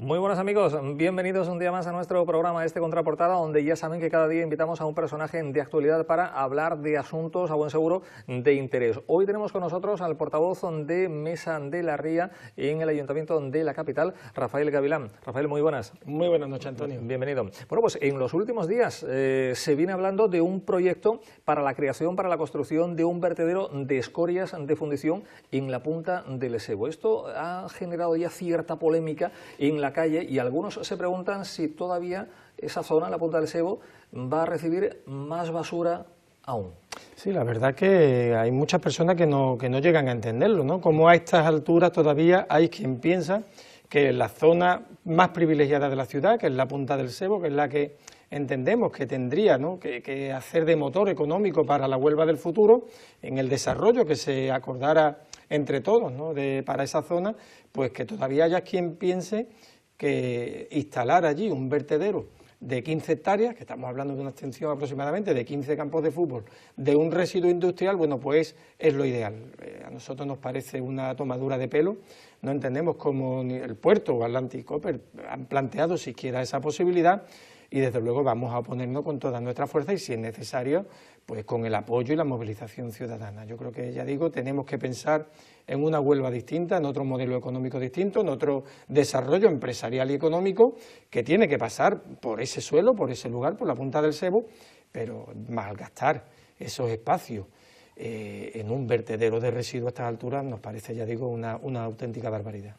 Muy buenos amigos, bienvenidos un día más a nuestro programa Contraportada, donde ya saben que cada día invitamos a un personaje de actualidad para hablar de asuntos, a buen seguro, de interés. Hoy tenemos con nosotros al portavoz de Mesa de la Ría en el Ayuntamiento de la capital, Rafael Gavilán. Rafael, muy buenas. Muy buenas noches, Antonio. Bienvenido. Bueno, pues en los últimos días se viene hablando de un proyecto para la creación, para la construcción de un vertedero de escorias de fundición en la punta del Sebo. Esto ha generado ya cierta polémica en la calle y algunos se preguntan si todavía esa zona, la punta del Sebo, va a recibir más basura aún. Sí, la verdad que hay muchas personas que no llegan a entenderlo, ¿no? Como a estas alturas todavía hay quien piensa que la zona más privilegiada de la ciudad, que es la punta del Sebo, que es la que entendemos que tendría, ¿no?, que hacer de motor económico para la Huelva del futuro, en el desarrollo que se acordara entre todos, ¿no?, para esa zona, pues que todavía haya quien piense que instalar allí un vertedero de 15 hectáreas, que estamos hablando de una extensión aproximadamente de 15 campos de fútbol, de un residuo industrial, bueno, pues es lo ideal. A nosotros nos parece una tomadura de pelo, no entendemos cómo ni el puerto o Atlantic Copper han planteado siquiera esa posibilidad, y desde luego vamos a oponernos con toda nuestra fuerza y si es necesario, pues con el apoyo y la movilización ciudadana. Yo creo que, ya digo, tenemos que pensar en una Huelva distinta, en otro modelo económico distinto, en otro desarrollo empresarial y económico que tiene que pasar por ese suelo, por ese lugar, por la punta del Sebo, pero malgastar esos espacios en un vertedero de residuos a estas alturas nos parece, ya digo, una auténtica barbaridad.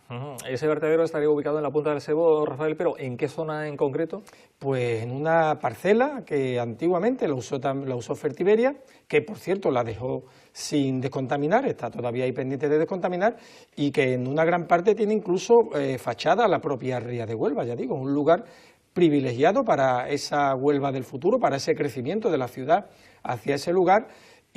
Ese vertedero estaría ubicado en la punta del Sebo, Rafael, pero ¿en qué zona en concreto? Pues en una parcela que antiguamente la usó Fertiberia, que por cierto la dejó sin descontaminar, está todavía ahí pendiente de descontaminar, y que en una gran parte tiene incluso fachada a la propia Ría de Huelva, ya digo, un lugar privilegiado para esa Huelva del futuro, para ese crecimiento de la ciudad hacia ese lugar.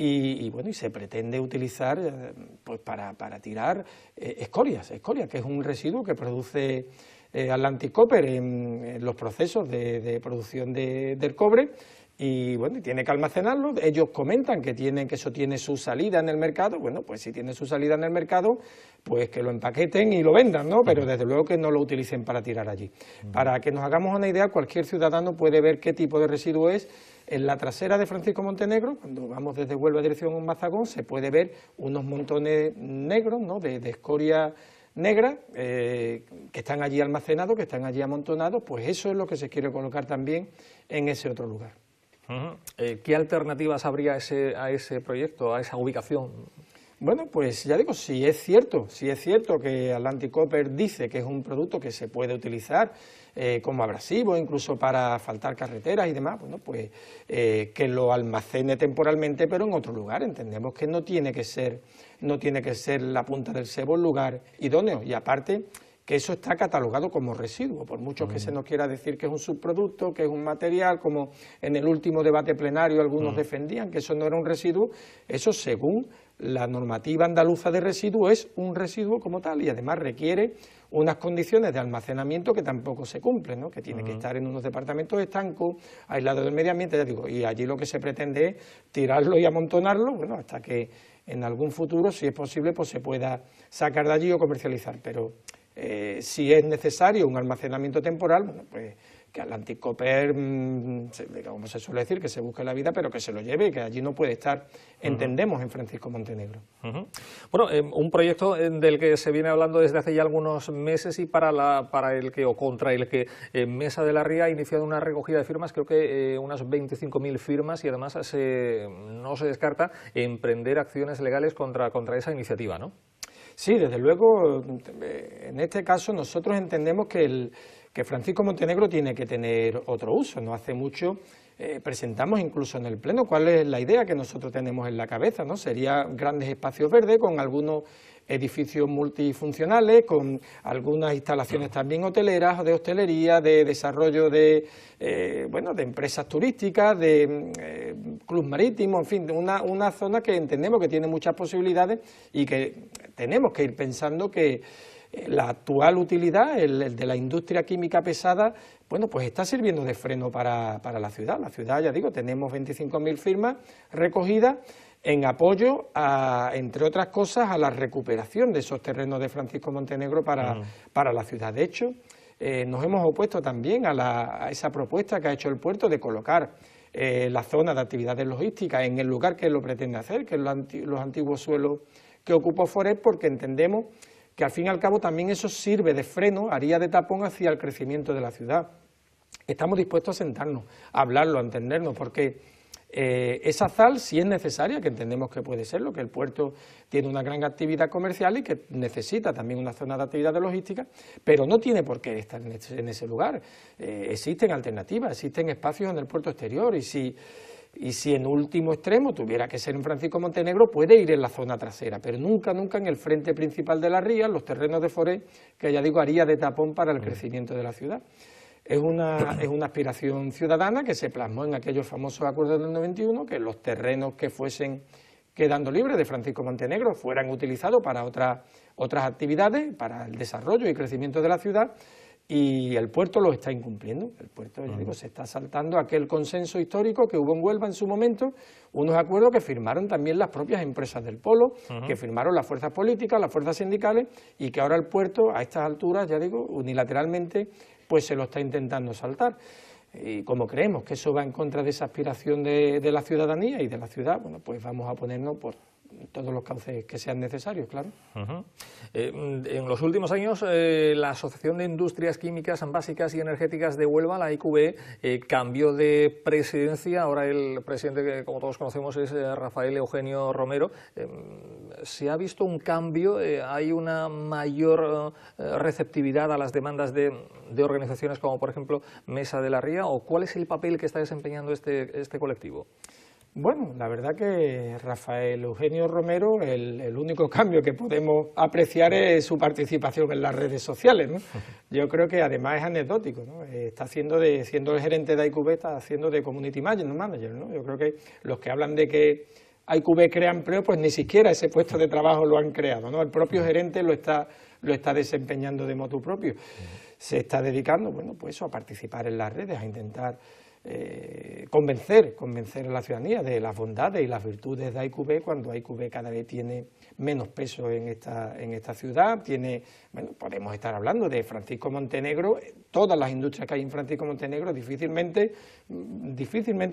Y bueno, y se pretende utilizar pues para tirar escorias, que es un residuo que produce Atlantic Copper en los procesos de producción del cobre, y bueno, y tiene que almacenarlo. Ellos comentan que eso tiene su salida en el mercado. Bueno, pues si tiene su salida en el mercado, pues que lo empaqueten y lo vendan, ¿no? Pero desde luego que no lo utilicen para tirar allí. Para que nos hagamos una idea, cualquier ciudadano puede ver qué tipo de residuo es. En la trasera de Francisco Montenegro, cuando vamos desde Huelva dirección Mazagón, se puede ver unos montones negros, ¿no?, de escoria negra, que están allí almacenados, que están allí amontonados. Pues eso es lo que se quiere colocar también en ese otro lugar. ¿Qué alternativas habría a ese proyecto, a esa ubicación? Bueno, pues ya digo, si es cierto que Atlantic Copper dice que es un producto que se puede utilizar como abrasivo, incluso para asfaltar carreteras y demás, bueno, pues que lo almacene temporalmente, pero en otro lugar. Entendemos que no tiene que ser la punta del Sebo el lugar idóneo, y aparte que eso está catalogado como residuo, por mucho que se nos quiera decir que es un subproducto, que es un material, como en el último debate plenario algunos defendían que eso no era un residuo. Eso, según la normativa andaluza de residuo, es un residuo como tal, y además requiere unas condiciones de almacenamiento que tampoco se cumplen, ¿no?, que tiene que estar en unos departamentos estancos, aislados del medio ambiente, ya digo, y allí lo que se pretende es tirarlo y amontonarlo, bueno, hasta que en algún futuro, si es posible, pues se pueda sacar de allí o comercializar. Pero si es necesario un almacenamiento temporal, bueno, pues que Atlantic Copper, como se suele decir, que se busque la vida, pero que se lo lleve, que allí no puede estar, entendemos, en Francisco Montenegro. Bueno, un proyecto del que se viene hablando desde hace ya algunos meses y contra el que Mesa de la Ría ha iniciado una recogida de firmas, creo que unas 25.000 firmas, y además no se descarta emprender acciones legales contra esa iniciativa, ¿no? Sí, desde luego, en este caso nosotros entendemos que Francisco Montenegro tiene que tener otro uso. No hace mucho presentamos incluso en el Pleno cuál es la idea que nosotros tenemos en la cabeza, ¿no? Sería grandes espacios verdes con algunos edificios multifuncionales, con algunas instalaciones también hoteleras, de hostelería, de desarrollo de empresas turísticas, de club marítimo, en fin, una zona que entendemos que tiene muchas posibilidades y que tenemos que ir pensando que la actual utilidad, el de la industria química pesada, bueno, pues está sirviendo de freno para la ciudad. La ciudad, ya digo, tenemos 25.000 firmas recogidas en apoyo, entre otras cosas, a la recuperación de esos terrenos de Francisco Montenegro para la ciudad. De hecho, nos hemos opuesto también a esa propuesta que ha hecho el puerto de colocar la zona de actividades logísticas en el lugar que lo pretende hacer, que es los antiguos suelos que ocupó Forest, porque entendemos que al fin y al cabo también eso sirve de freno, haría de tapón hacia el crecimiento de la ciudad. Estamos dispuestos a sentarnos, a hablarlo, a entendernos, porque esa ZAL sí es necesaria, que entendemos que puede serlo, que el puerto tiene una gran actividad comercial y que necesita también una zona de actividad logística, pero no tiene por qué estar en ese lugar. Existen alternativas, existen espacios en el puerto exterior y si en último extremo tuviera que ser en Francisco Montenegro, puede ir en la zona trasera, pero nunca en el frente principal de la ría, los terrenos de Forest, que ya digo haría de tapón para el crecimiento de la ciudad. Es una aspiración ciudadana que se plasmó en aquellos famosos acuerdos del 91, que los terrenos que fuesen quedando libres de Francisco Montenegro fueran utilizados para otras actividades, para el desarrollo y crecimiento de la ciudad, y el puerto lo está incumpliendo. El puerto, ya digo, se está saltando aquel consenso histórico que hubo en Huelva en su momento, unos acuerdos que firmaron también las propias empresas del polo, que firmaron las fuerzas políticas, las fuerzas sindicales, y que ahora el puerto, a estas alturas, ya digo, unilateralmente, pues se lo está intentando saltar. Y como creemos que eso va en contra de esa aspiración de la ciudadanía y de la ciudad, bueno, pues vamos a ponernos por todos los cauces que sean necesarios, claro. En los últimos años, la Asociación de Industrias Químicas Básicas y Energéticas de Huelva, la AIQB, cambió de presidencia. Ahora el presidente, que como todos conocemos, es Rafael Eugenio Romero. ¿Se ha visto un cambio? ¿Hay una mayor receptividad a las demandas de organizaciones como, por ejemplo, Mesa de la Ría? ¿O cuál es el papel que está desempeñando este colectivo? Bueno, la verdad que Rafael Eugenio Romero, el único cambio que podemos apreciar es su participación en las redes sociales, ¿no? Yo creo que además es anecdótico, ¿no? Está siendo el gerente de AIQB, está haciendo de Community Manager, ¿no? Yo creo que los que hablan de que AIQB crea empleo, pues ni siquiera ese puesto de trabajo lo han creado, ¿no? El propio gerente lo está desempeñando de motu propio. Se está dedicando, bueno, pues eso, a participar en las redes, a intentar convencer a la ciudadanía de las bondades y las virtudes de AIQB, cuando AIQB cada vez tiene menos peso en esta ciudad. Bueno, podemos estar hablando de Francisco Montenegro, todas las industrias que hay en Francisco Montenegro difícilmente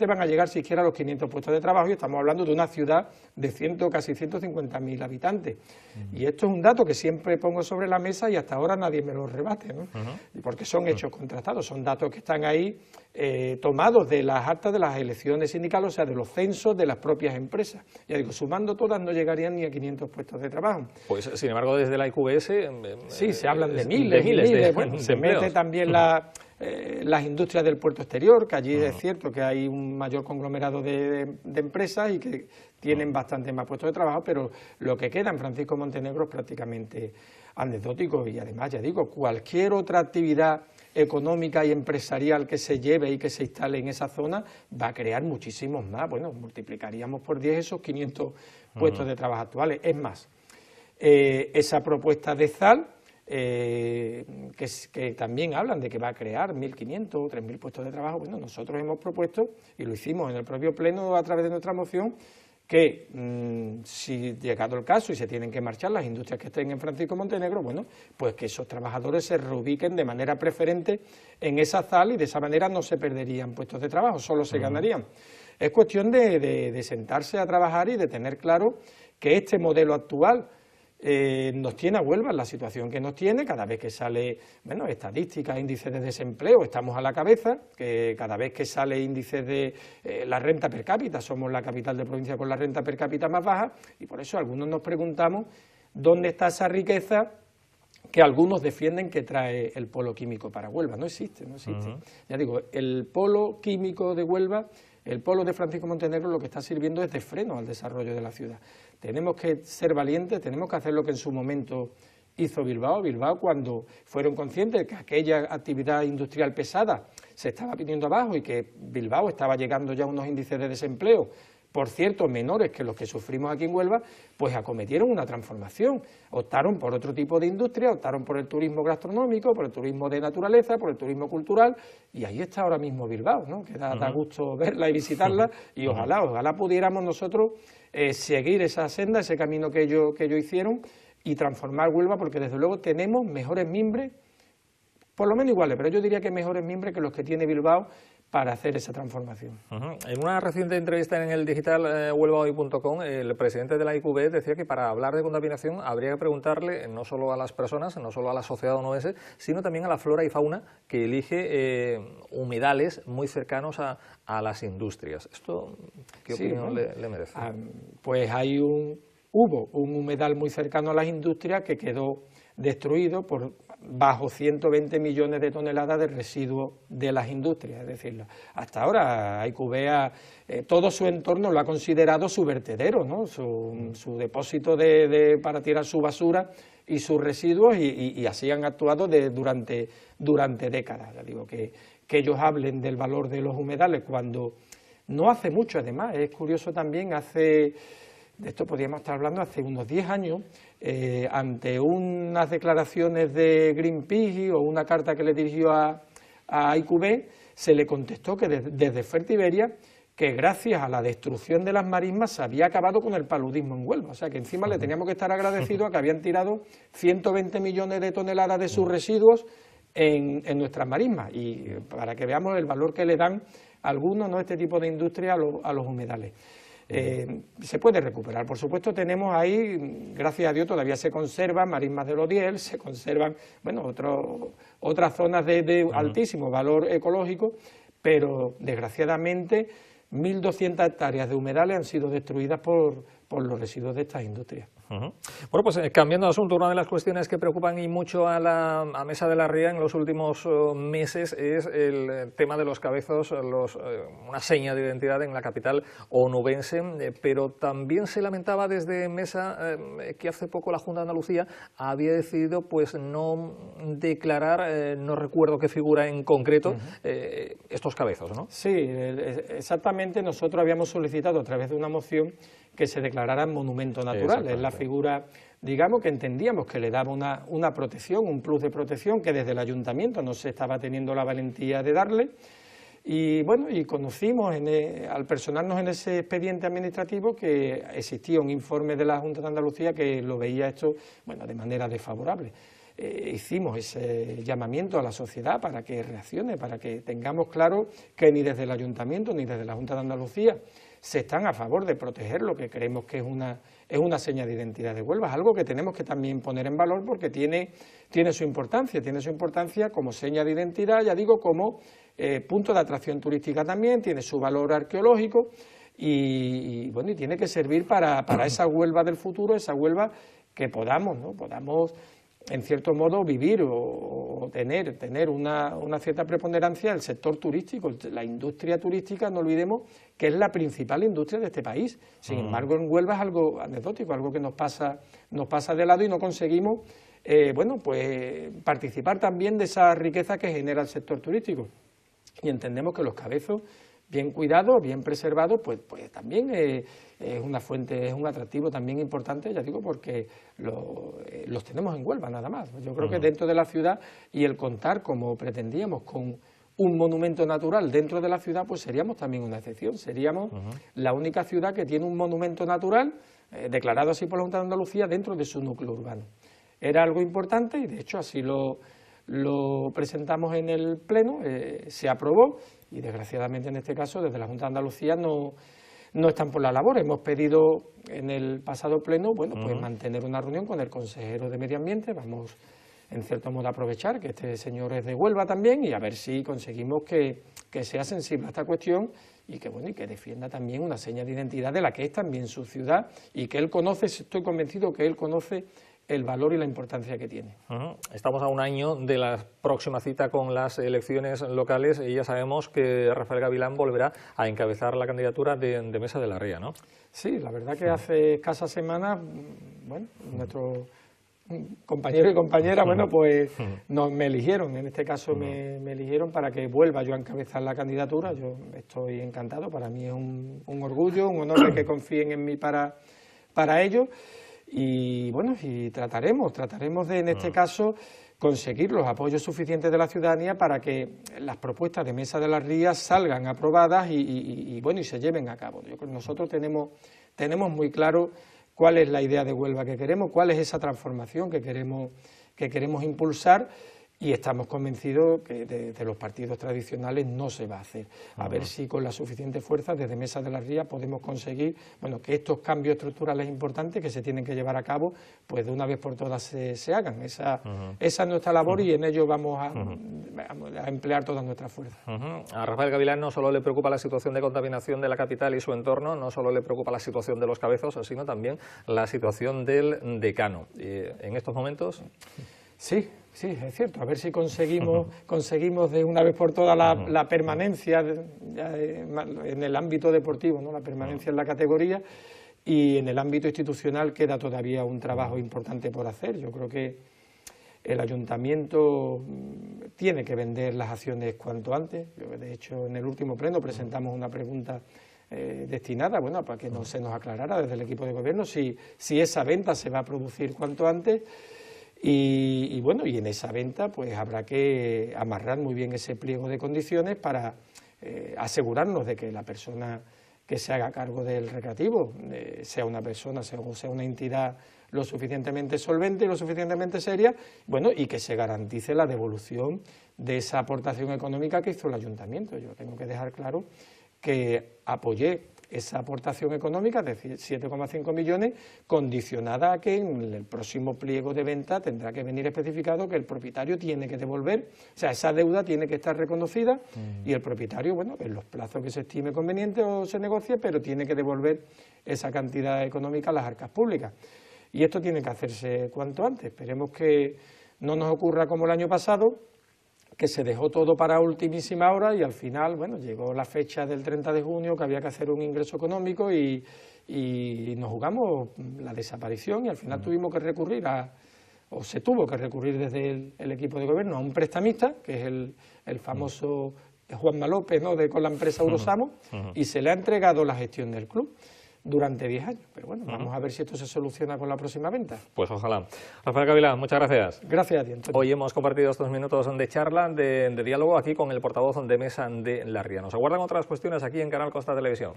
van a llegar siquiera a los 500 puestos de trabajo, y estamos hablando de una ciudad de casi 150.000 habitantes. Y esto es un dato que siempre pongo sobre la mesa y hasta ahora nadie me lo rebate, ¿no? Porque son hechos contrastados, son datos que están ahí tomados de las actas de las elecciones sindicales, o sea, de los censos de las propias empresas. Ya digo, sumando todas no llegarían ni a 500 puestos de trabajo. Pues, sin embargo, desde la IQBS... sí, se hablan de miles. Bueno, se mete también las industrias del puerto exterior, que allí es cierto que hay un mayor conglomerado de empresas y que tienen bastante más puestos de trabajo, pero lo que queda en Francisco Montenegro es prácticamente anecdótico. Y además, ya digo, cualquier otra actividad económica y empresarial que se lleve y que se instale en esa zona va a crear muchísimos más. Bueno, multiplicaríamos por 10 esos 500 puestos de trabajo actuales. Es más, esa propuesta de ZAL, que también hablan de que va a crear 1.500 o 3.000 puestos de trabajo, bueno, nosotros hemos propuesto, y lo hicimos en el propio Pleno a través de nuestra moción, que si llegado el caso y se tienen que marchar las industrias que estén en Francisco Montenegro, bueno, pues que esos trabajadores se reubiquen de manera preferente en esa ZAL y de esa manera no se perderían puestos de trabajo, solo se ganarían. Es cuestión de sentarse a trabajar y de tener claro que este modelo actual nos tiene a Huelva en la situación que nos tiene. Cada vez que sale, bueno, estadísticas, índices de desempleo, estamos a la cabeza, que cada vez que sale índices de la renta per cápita, somos la capital de provincia con la renta per cápita más baja, y por eso algunos nos preguntamos dónde está esa riqueza que algunos defienden que trae el polo químico para Huelva. No existe. Ya digo, el polo químico de Huelva, el polo de Francisco Montenegro, lo que está sirviendo es de freno al desarrollo de la ciudad. Tenemos que ser valientes, tenemos que hacer lo que en su momento hizo Bilbao. Bilbao, cuando fueron conscientes de que aquella actividad industrial pesada se estaba viniendo abajo y que Bilbao estaba llegando ya a unos índices de desempleo, por cierto, menores que los que sufrimos aquí en Huelva, pues acometieron una transformación. Optaron por otro tipo de industria, optaron por el turismo gastronómico, por el turismo de naturaleza, por el turismo cultural, y ahí está ahora mismo Bilbao, ¿no? Que da gusto verla y visitarla, y ojalá pudiéramos nosotros seguir esa senda, ese camino que ellos hicieron, y transformar Huelva, porque desde luego tenemos mejores mimbres por lo menos iguales, pero yo diría que mejores mimbres que los que tiene Bilbao para hacer esa transformación. En una reciente entrevista en el digital huelvahoy.com, el presidente de la IQB decía que para hablar de contaminación habría que preguntarle no solo a las personas, no solo a la sociedad onubense, sino también a la flora y fauna que elige humedales muy cercanos a las industrias. ¿Esto qué opinión le merece? Pues hubo un humedal muy cercano a las industrias que quedó destruido bajo 120 millones de toneladas de residuos de las industrias. Es decir, hasta ahora IQB todo su entorno lo ha considerado su vertedero, ¿no? Su depósito para tirar su basura y sus residuos, y así han actuado durante décadas. Ya digo, que ellos hablen del valor de los humedales cuando no hace mucho. Además, es curioso también, de esto podríamos estar hablando hace unos 10 años, ante unas declaraciones de Greenpeace o una carta que le dirigió a IQB, se le contestó que desde Fertiberia, que gracias a la destrucción de las marismas se había acabado con el paludismo en Huelva. O sea, que encima le teníamos que estar agradecidos a que habían tirado 120 millones de toneladas de sus residuos en nuestras marismas, y para que veamos el valor que le dan algunos, ¿no?, este tipo de industria a los humedales. Se puede recuperar, por supuesto. Tenemos ahí, gracias a Dios, todavía se conservan marismas del Odiel, se conservan, bueno, otras zonas de altísimo valor ecológico, pero desgraciadamente 1.200 hectáreas de humedales han sido destruidas por los residuos de estas industrias. Bueno, pues cambiando de asunto, una de las cuestiones que preocupan y mucho a la Mesa de la Ría en los últimos meses es el tema de los cabezos, una seña de identidad en la capital onubense, pero también se lamentaba desde Mesa que hace poco la Junta de Andalucía había decidido pues no declarar, no recuerdo qué figura en concreto, estos cabezos, ¿no? Sí, exactamente. Nosotros habíamos solicitado a través de una moción que se declarara monumento natural. Es la figura, digamos, que entendíamos que le daba una protección, un plus de protección que desde el ayuntamiento no se estaba teniendo la valentía de darle. Y bueno, y conocimos al personarnos en ese expediente administrativo que existía un informe de la Junta de Andalucía que lo veía esto, bueno, de manera desfavorable. Hicimos ese llamamiento a la sociedad para que reaccione, para que tengamos claro que ni desde el ayuntamiento ni desde la Junta de Andalucía se están a favor de proteger lo que creemos que es una seña de identidad de Huelva. Es algo que tenemos que también poner en valor porque tiene su importancia como seña de identidad, ya digo, como punto de atracción turística también, tiene su valor arqueológico y bueno, y tiene que servir para esa Huelva del futuro, esa Huelva que podamos en cierto modo vivir o tener una cierta preponderancia del sector turístico. La industria turística, no olvidemos que es la principal industria de este país. Sin embargo, en Huelva es algo anecdótico, algo que nos pasa de lado y no conseguimos bueno, pues participar también de esa riqueza que genera el sector turístico. Y entendemos que los cabezos, bien cuidados, bien preservados, pues también es una fuente, es un atractivo también importante, ya digo, porque los tenemos en Huelva nada más. Yo creo que dentro de la ciudad, y el contar como pretendíamos con un monumento natural dentro de la ciudad, pues seríamos también una excepción, seríamos la única ciudad que tiene un monumento natural declarado así por la Junta de Andalucía dentro de su núcleo urbano. Era algo importante y de hecho así lo presentamos en el Pleno, se aprobó y desgraciadamente en este caso desde la Junta de Andalucía no están por la labor. Hemos pedido en el pasado Pleno, bueno, pues mantener una reunión con el consejero de Medio Ambiente. Vamos en cierto modo a aprovechar que este señor es de Huelva también y a ver si conseguimos que sea sensible a esta cuestión y que bueno, y que defienda también una seña de identidad de la que es también su ciudad y que él conoce, estoy convencido que él conoce el valor y la importancia que tiene. Estamos a un año de la próxima cita con las elecciones locales y ya sabemos que Rafael Gavilán volverá a encabezar la candidatura de Mesa de la Ría, ¿no? Sí, la verdad que hace escasas semanas, bueno, nuestro compañero y compañera, bueno, pues me eligieron, en este caso me eligieron para que vuelva yo a encabezar la candidatura. Yo estoy encantado, para mí es un orgullo, un honor que confíen en mí para ello. Y bueno, y trataremos de, en este caso, conseguir los apoyos suficientes de la ciudadanía para que las propuestas de Mesa de la Ría salgan aprobadas y bueno, y se lleven a cabo. Yo creo que nosotros tenemos muy claro cuál es la idea de Huelva que queremos, cuál es esa transformación que queremos impulsar, y estamos convencidos que de los partidos tradicionales no se va a hacer. A ver si con la suficiente fuerza desde Mesa de la Ría podemos conseguir, bueno, que estos cambios estructurales importantes que se tienen que llevar a cabo, pues de una vez por todas se hagan. Esa es nuestra labor y en ello vamos a emplear todas nuestras fuerzas. A Rafael Gavilán no solo le preocupa la situación de contaminación de la capital y su entorno, no solo le preocupa la situación de los cabezos, sino también la situación del decano. En estos momentos... Sí, es cierto. A ver si conseguimos de una vez por todas la permanencia en el ámbito deportivo, ¿no? La permanencia en la categoría, y en el ámbito institucional queda todavía un trabajo importante por hacer. Yo creo que el ayuntamiento tiene que vender las acciones cuanto antes. De hecho, en el último pleno presentamos una pregunta destinada, bueno, para que se nos aclarara desde el equipo de gobierno si esa venta se va a producir cuanto antes. Y bueno, y en esa venta pues habrá que amarrar muy bien ese pliego de condiciones para asegurarnos de que la persona que se haga cargo del recreativo sea una persona, sea una entidad lo suficientemente solvente y lo suficientemente seria, bueno, y que se garantice la devolución de esa aportación económica que hizo el ayuntamiento. Yo tengo que dejar claro que apoyé esa aportación económica de 7,5 millones, condicionada a que en el próximo pliego de venta tendrá que venir especificado que el propietario tiene que devolver, o sea, esa deuda tiene que estar reconocida y el propietario, bueno, en los plazos que se estime conveniente o se negocie, pero tiene que devolver esa cantidad económica a las arcas públicas. Y esto tiene que hacerse cuanto antes. Esperemos que no nos ocurra como el año pasado, que se dejó todo para ultimísima hora y al final, bueno, llegó la fecha del 30 de junio que había que hacer un ingreso económico y nos jugamos la desaparición y al final tuvimos que recurrir o se tuvo que recurrir desde el equipo de gobierno a un prestamista, que es el famoso Juanma López, ¿no?, con la empresa Urosamo, y se le ha entregado la gestión del club durante 10 años. Pero bueno, vamos a ver si esto se soluciona con la próxima venta. Pues ojalá. Rafael Gavilán, muchas gracias. Gracias a ti, Antonio. Hoy hemos compartido estos minutos de charla, de diálogo aquí con el portavoz de Mesa de la Ría. Nos aguardan otras cuestiones aquí en Canal Costa Televisión.